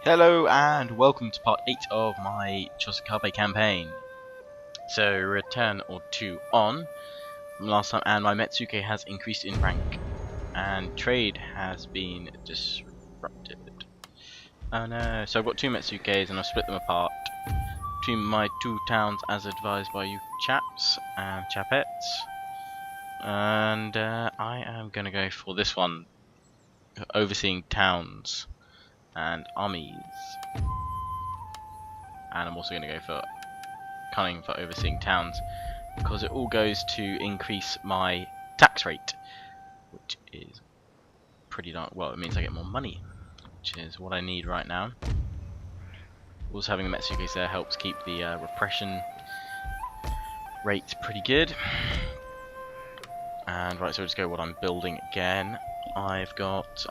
Hello and welcome to part 8 of my Chosokabe campaign. So, return or two on from last time, and my Metsuke has increased in rank, and trade has been disrupted. Oh no, so I've got two Metsukes and I've split them apart between my two towns as advised by you chaps and chapettes. And I am going to go for this one, overseeing towns and armies. And I'm also going to go for cunning for overseeing towns, because it all goes to increase my tax rate, which is pretty darn well. It means I get more money, which is what I need right now. Also, having the Metsukes there helps keep the repression rate pretty good. And right, so we'll just go what I'm building again. I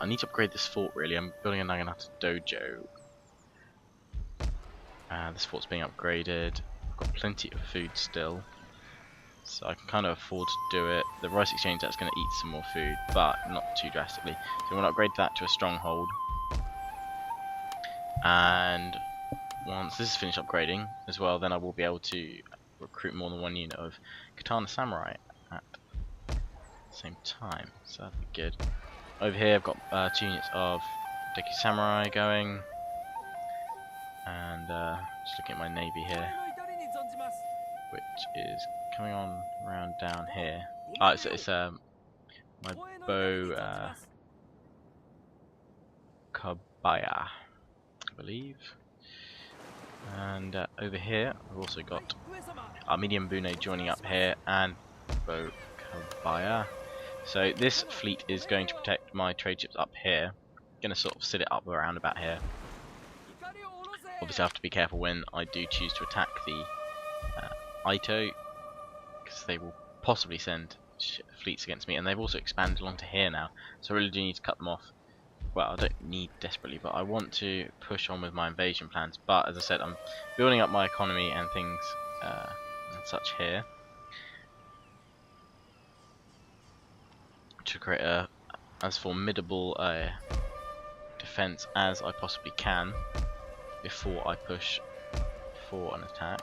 need to upgrade this fort really. I'm building a Naginata dojo. This fort's being upgraded. I've got plenty of food still, so I can kind of afford to do it. The rice exchange, that's going to eat some more food, but not too drastically. So I'm going to upgrade that to a stronghold. And once this is finished upgrading as well, then I will be able to recruit more than one unit of Katana Samurai at the same time. So that'd be good. Over here I've got 2 units of Deku Samurai going. And just looking at my navy here, which is coming on around down here. It's my bow Kabaya, I believe. And over here I've also got medium Bune joining up here, and bow Kabaya. So this fleet is going to protect my trade ships up here. Going to sort of sit it up around about here. Obviously I have to be careful when I do choose to attack the Ito, because they will possibly send fleets against me, and they've also expanded along to here now, so I really do need to cut them off. Well, I don't need desperately, but I want to push on with my invasion plans. But as I said, I'm building up my economy and things and such here to create as formidable defense as I possibly can before I push for an attack.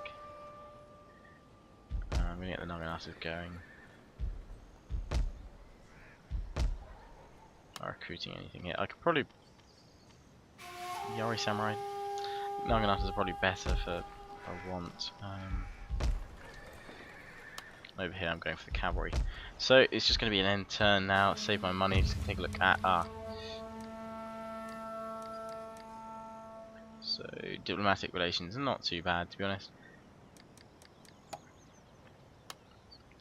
I'm going to get the Naganatas going. Not recruiting anything here. I could probably... Yori Samurai. Naganatas are probably better for I want. Over here I'm going for the cavalry. So it's just going to be an end turn now. Save my money. Just take a look at... So diplomatic relations are not too bad, to be honest.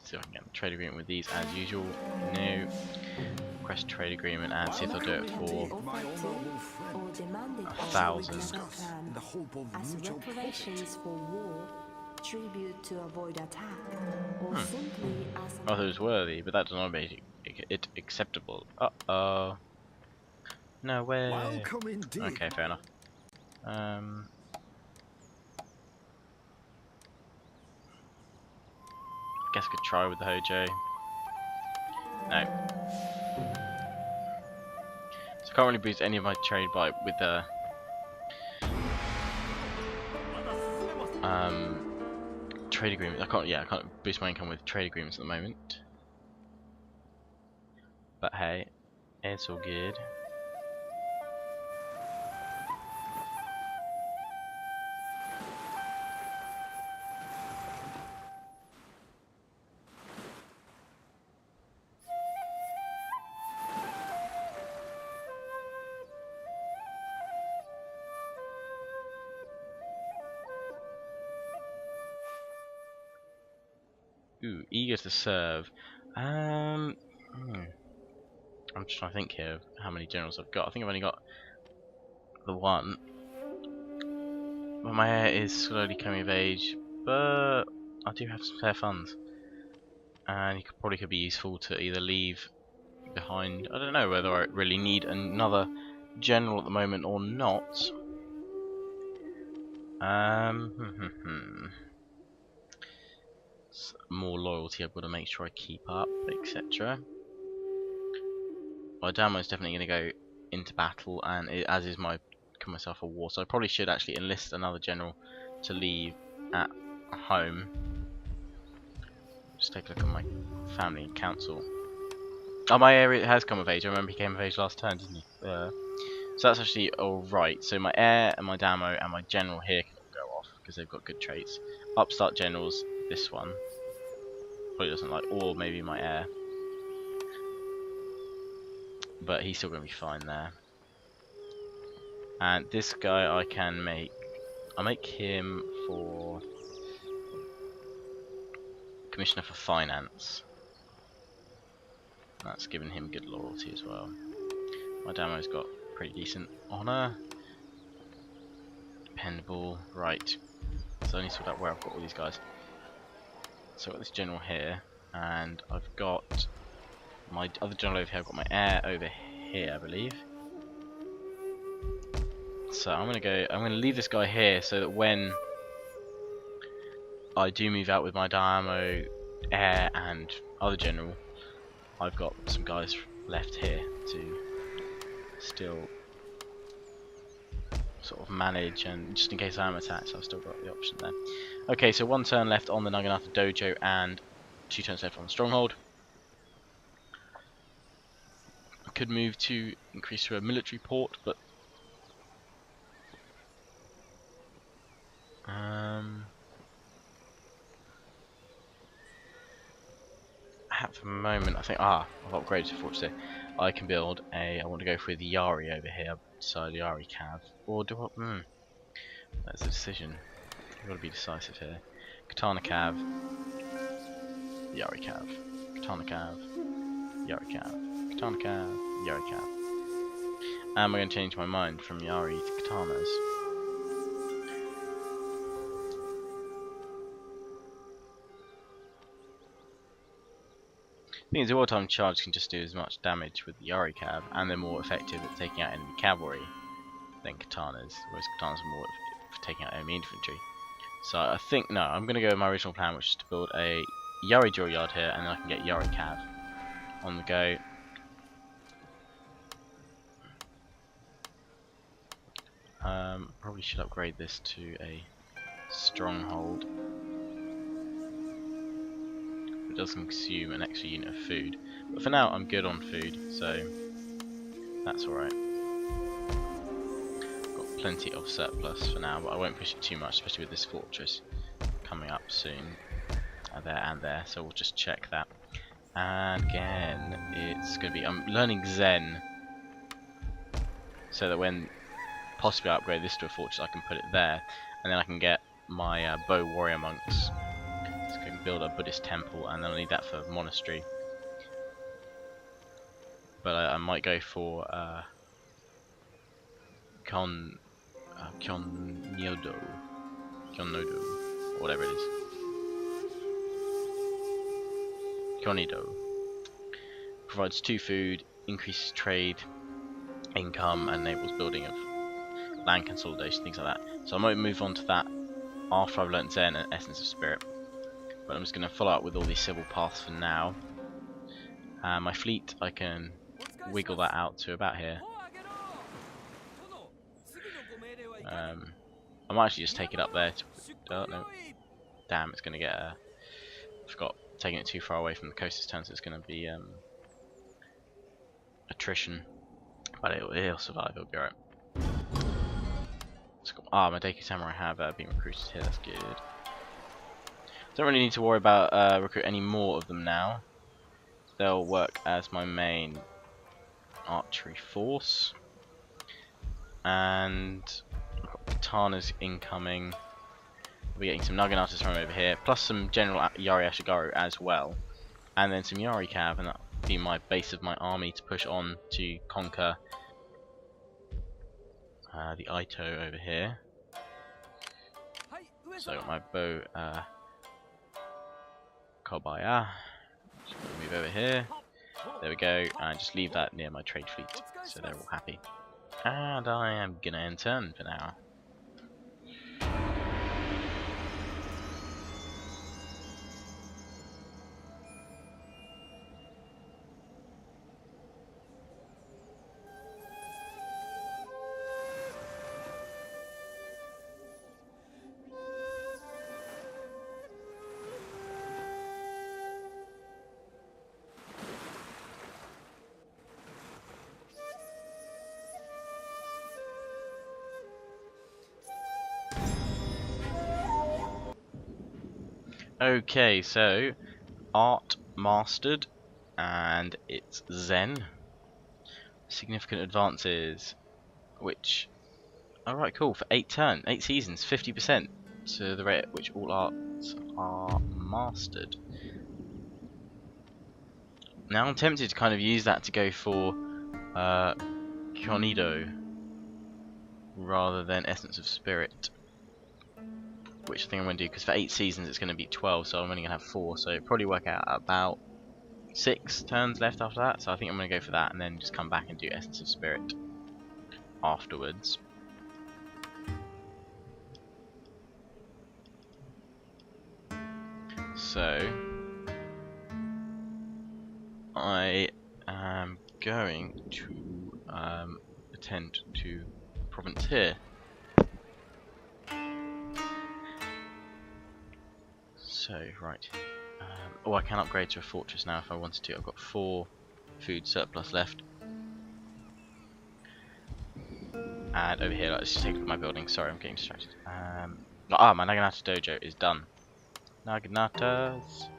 See if I can get a trade agreement with these as usual. No. Request trade agreement and see if they'll do it for 1,000. As reparations for war, tribute to avoid attack, or simply as I thought it was worthy, but that does not make it acceptable. Uh-oh. No way. Okay, fair enough. Guess I could try with the Hojo. No. So I can't really boost any of my trade by with the trade agreements. I can't boost my income with trade agreements at the moment. But hey, it's all good. Ooh, eager to serve. I'm just trying to think here of how many generals I've got. I think I've only got the one. But my heir is slowly coming of age, but I do have some spare funds. And he probably could be useful to either leave behind. I don't know whether I really need another general at the moment or not. More loyalty I've got to make sure I keep up, etc. Well, Damo is definitely going to go into battle, and as is my secure myself a war. So I probably should actually enlist another general to leave at home. Just take a look at my family and council. Oh, my area has come of age. I remember he came of age last turn, didn't he? So that's actually alright. So my heir and my damo and my general here can all go off because they've got good traits. Upstart generals, this one probably doesn't like, or maybe my heir, but he's still going to be fine there. And this guy I can make. I'll make him for Commissioner for Finance. That's given him good loyalty as well. My damo's got pretty decent honour. Dependable, right. So I need to sort out where I've got all these guys. So I've got this general here, and I've got my other general over here. I've got my heir over here, I believe. So I'm gonna leave this guy here so that when I do move out with my damo, heir, and other general, I've got some guys left here to still sort of manage, and just in case I am attacked, I've still got the option there. Okay, so 1 turn left on the Naginata Dojo and 2 turns left on the Stronghold. I could move to increase to a military port, but at the moment I think I've upgraded to fortress here. I can build a. I want to go for the Yari over here, so the Yari Cav, or do I? That's a decision. You've got to be decisive here. Katana Cav, Yari Cav, Katana Cav, Yari Cav, Katana Cav, Yari Cav. Am I going to change my mind from Yari to Katanas? The thing is, the wartime charge can just do as much damage with the Yari Cav, and they're more effective at taking out enemy cavalry than Katanas, whereas Katanas are more effective for taking out enemy infantry. So I think, no, I'm going to go with my original plan, which is to build a Yari drill yard here, and then I can get Yari Cav on the go. Probably should upgrade this to a stronghold. It does consume an extra unit of food, but for now I'm good on food, so that's alright. Got plenty of surplus for now, but I won't push it too much, especially with this fortress coming up soon. There and there, so we'll just check that. And again, it's going to be, I'm learning Zen, so that when possibly I upgrade this to a fortress, I can put it there, and then I can get my bow warrior monks. So I can build a Buddhist temple, and then I'll need that for monastery. But I might go for Kyonnodo, or whatever it is. Kyonido. Provides 2 food, increases trade, income, and enables building of land consolidation, things like that. So I might move on to that after I've learnt Zen and Essence of Spirit. But I'm just going to follow up with all these civil paths for now. My fleet, I can wiggle that out to about here. I might actually just take it up there. Oh no, damn! It's going to get. I forgot, taking it too far away from the coast this turn, so it's going to be attrition. But it'll survive. It'll be alright. My Deku Samurai have been recruited here. That's good. Don't really need to worry about recruit any more of them now. They'll work as my main archery force. And I've got katanas incoming. We'll be getting some Naginatas from over here, plus some General Yari Ashigaru as well. And then some Yari Cav, and that'll be my base of my army to push on to conquer the Ito over here. So I got my bow Kobaya. Just move over here. There we go, and just leave that near my trade fleet, so they're all happy. And I am gonna end turn for now. Okay, so art mastered, and it's Zen. Significant advances, which, alright, cool, for 8 seasons, 50% to the rate at which all arts are mastered. Now I'm tempted to kind of use that to go for Kyonido rather than Essence of Spirit, which I think I'm going to do, because for 8 seasons it's going to be 12, so I'm only going to have 4, so it'll probably work out about 6 turns left after that, so I think I'm going to go for that and then just come back and do Essence of Spirit afterwards. So I am going to attend to province here. So, right. Oh, I can upgrade to a fortress now if I wanted to. I've got 4 food surplus left. And over here, let's just take a look at my building. Sorry, I'm getting distracted. My Naginata dojo is done. Naginatas.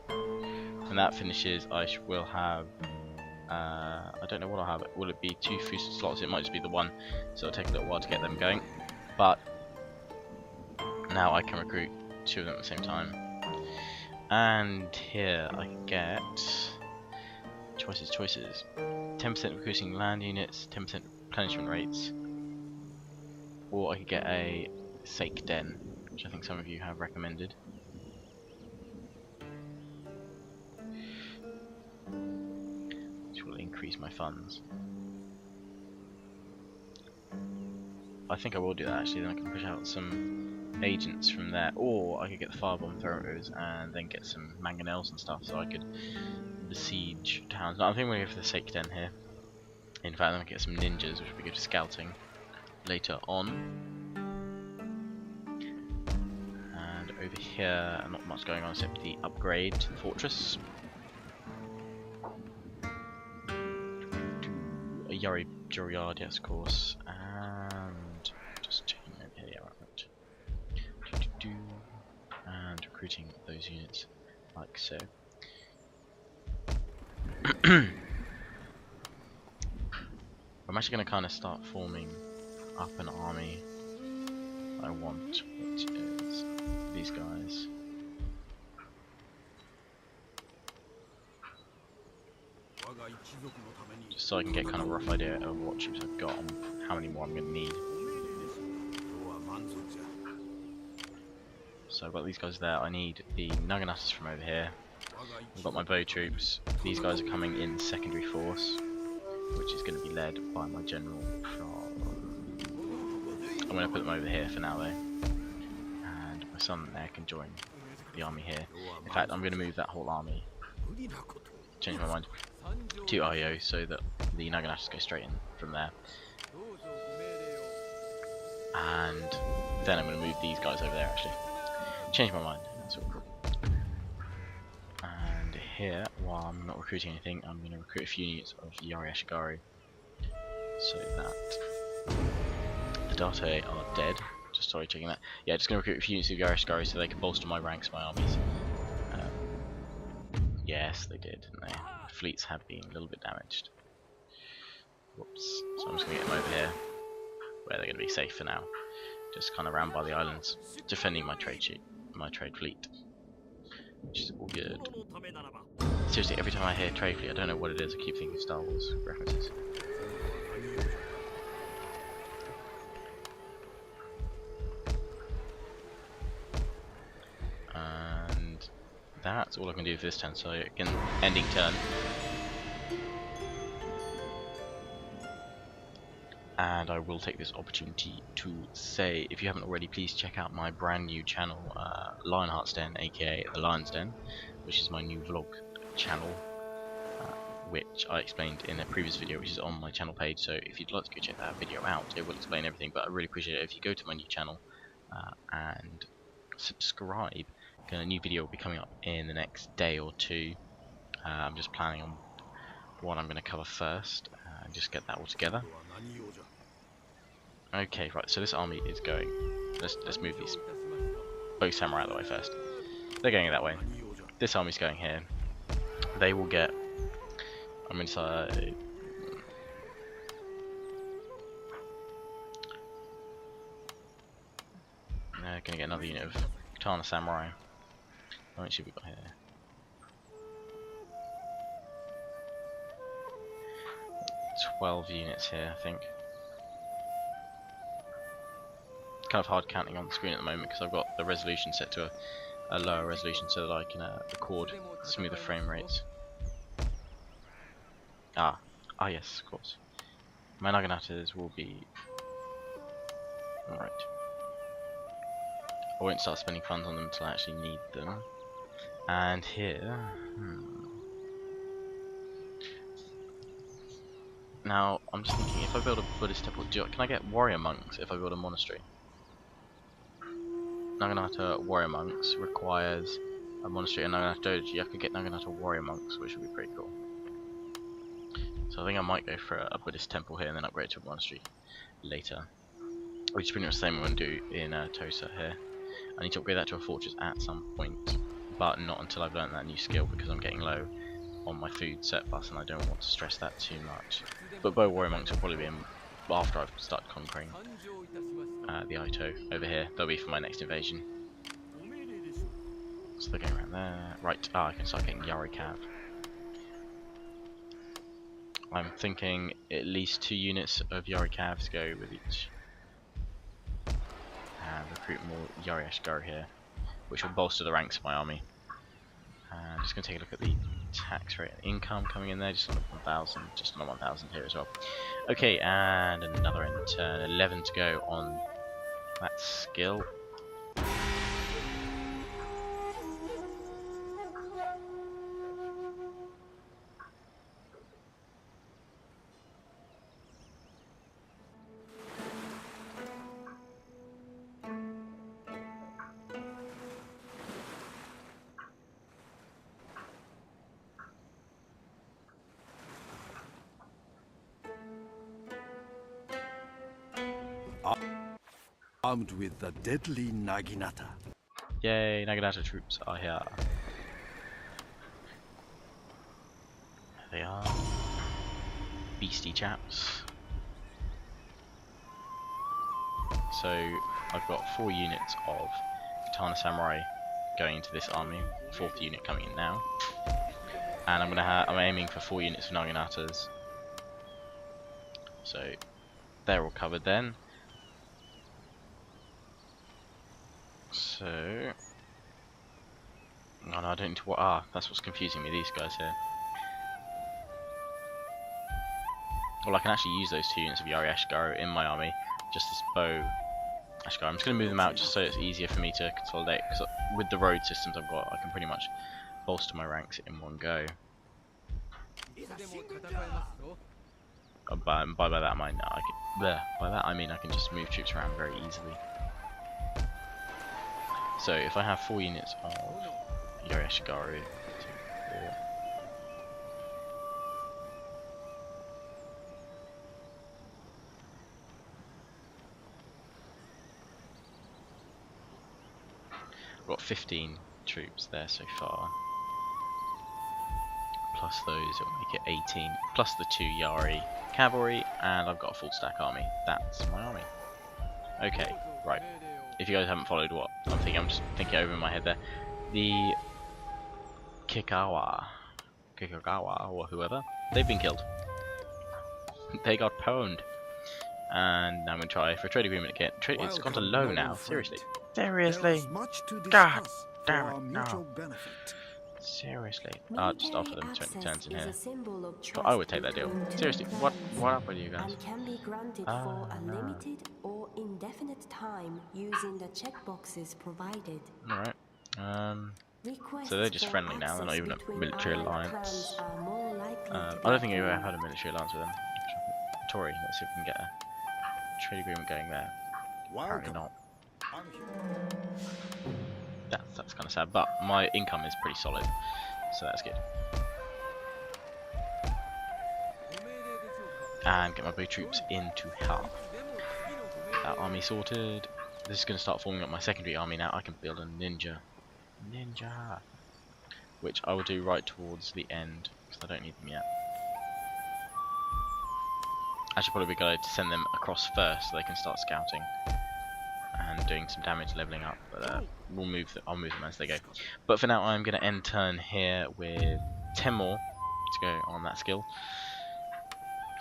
When that finishes, I will have... I don't know what I'll have. Will it be 2 food slots? It might just be the 1. So it'll take a little while to get them going. But now I can recruit 2 of them at the same time. And here I can get choices. 10% recruiting land units, 10% replenishment rates, or I could get a Sake Den, which I think some of you have recommended. Which will increase my funds. I think I will do that actually, then I can push out some agents from there, or I could get the firebomb throwers and then get some mangonels and stuff, so I could besiege towns. No, I think I'm going to go for the Sake Den here. In fact, I'm going to get some ninjas, which will be good for scouting later on. And over here, not much going on except the upgrade to the fortress. A Yari Juryard, yes, of course. And just checking over here, yeah, right. And recruiting those units like so. I'm actually going to kind of start forming up an army I want, which is these guys. Just so I can get kind of a rough idea of what troops I've got and how many more I'm going to need. So I've got these guys there. I need the Naginatas from over here. I've got my bow troops. These guys are coming in secondary force, which is going to be led by my general from... I'm going to put them over here for now though. And my son there can join the army here. In fact, I'm going to move that whole army, change my mind, to IO so that the Naginatas go straight in from there. And then I'm going to move these guys over there actually. Change my mind. That's all cool. And here, while I'm not recruiting anything, I'm going to recruit a few units of Yari Ashigari so that the Date are dead. Just sorry, checking that. Yeah, just going to recruit a few units of Yari Ashigari so they can bolster my ranks, my armies. Yes, they did, didn't they? The fleets have been a little bit damaged. Whoops. So I'm just going to get them over here, where they're going to be safe for now. Just kind of around by the islands, defending my trade fleet, which is all good. Seriously, every time I hear trade fleet, I don't know what it is. I keep thinking Star Wars references. And that's all I can do for this turn. So again, ending turn. And I will take this opportunity to say, if you haven't already, please check out my brand new channel, Lionheart's Den, aka The Lion's Den, which is my new vlog channel, which I explained in a previous video, which is on my channel page. So if you'd like to go check that video out, it will explain everything. But I really appreciate it if you go to my new channel and subscribe. A new video will be coming up in the next day or 2. I'm just planning on what I'm going to cover first, and just get that all together. Okay, right, so this army is going. Let's move these. both samurai out of the way first. They're going that way. This army's going here. They will get... I'm inside... They're going to get another unit of Katana Samurai. How much have we got here? $12 units here, I think. It's kind of hard counting on the screen at the moment because I've got the resolution set to a lower resolution so that I can record smoother frame rates. Ah yes, of course. My Naganatas will be... Alright. I won't start spending funds on them until I actually need them. And here... Now, I'm just thinking, if I build a Buddhist temple, can I get warrior monks if I build a monastery? Naginata warrior monks requires a monastery, and Naginata doji. I could get Naginata warrior monks, which would be pretty cool. So I think I might go for a Buddhist temple here and then upgrade to a monastery later. Which is pretty much the same I'm going to do in Tosa here. I need to upgrade that to a fortress at some point, but not until I've learned that new skill because I'm getting low on my food surplus and I don't want to stress that too much. But bow warrior monks will probably be in after I've started conquering the Ito over here. They'll be for my next invasion. So they're going around there. Right, I can start getting Yari Cav. I'm thinking at least 2 units of Yari Cavs go with each. And recruit more Yari Ashgar here, which will bolster the ranks of my army. I'm just going to take a look at the tax rate and income coming in there, just on 1,000, just on 1,000 here as well. Okay, and another end turn, 11 to go on that skill. Armed with the deadly Naginata. Yay, Naginata troops are here. There they are. Beastie chaps. So I've got 4 units of Katana Samurai going into this army, 4th unit coming in now. And I'm aiming for 4 units of Naginatas. So they're all covered then. So, oh no, I don't need to. That's what's confusing me. These guys here. Well, I can actually use those 2 units of Yari Ashgaru in my army, just as bow Ashgaru. I'm just going to move them out just so it's easier for me to consolidate. Because with the road systems I've got, I can pretty much bolster my ranks in one go. By that I mean I can just move troops around very easily. So if I have 4 units of Yari Ashgaru, I've got 15 troops there so far. Plus those, it'll make it 18. Plus the 2 Yari cavalry, and I've got a full stack army. That's my army. Okay, right. If you guys haven't followed what I'm thinking, I'm just thinking over in my head there. The Kikagawa, or whoever, they've been killed. They got pwned. And now I'm going to try for a trade agreement again. It's gone to low now, seriously. Seriously? God damn it, no. Seriously. I'll just offer them 20 turns in here. But I would take that deal. Seriously, what up with you guys? And can be granted for a limited or indefinite time using the checkboxes provided. Alright. So they're just friendly now, they're not even a military alliance. I don't think I've ever had a military alliance with them. Tory, let's see if we can get a trade agreement going there. Apparently not. That's kind of sad, but my income is pretty solid, so that's good. And get my bow troops in to help. Get that army sorted. this is going to start forming up my secondary army now. I can build a ninja, which I will do right towards the end because I don't need them yet. I should probably go to send them across first so they can start scouting and doing some damage, leveling up. But I'll move them as they go. But for now, I'm going to end turn here with 10 more to go on that skill.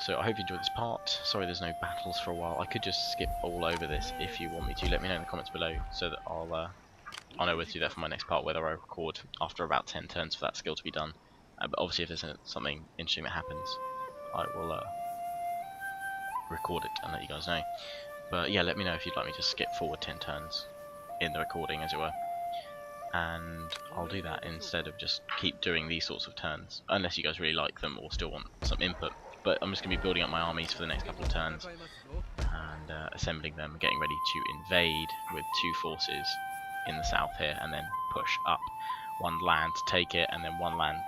So I hope you enjoyed this part. Sorry there's no battles for a while. I could just skip all over this if you want me to. Let me know in the comments below so that I'll know where to do that for my next part, whether I record after about 10 turns for that skill to be done. But obviously if there's something interesting that happens, I will record it and let you guys know. But yeah, let me know if you'd like me to skip forward 10 turns in the recording, as it were. And I'll do that instead of just keep doing these sorts of turns, unless you guys really like them or still want some input. But I'm just going to be building up my armies for the next couple of turns and assembling them, getting ready to invade with 2 forces in the south here, and then push up. 1 land to take it, and then 1 land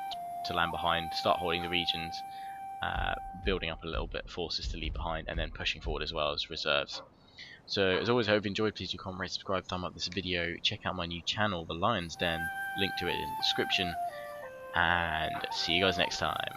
to land behind, start holding the regions, building up a little bit of forces to leave behind, and then pushing forward as well as reserves. So as always, I hope you enjoyed. Please do comment, rate, subscribe, thumb up this video, check out my new channel, The Lion's Den, link to it in the description, and see you guys next time.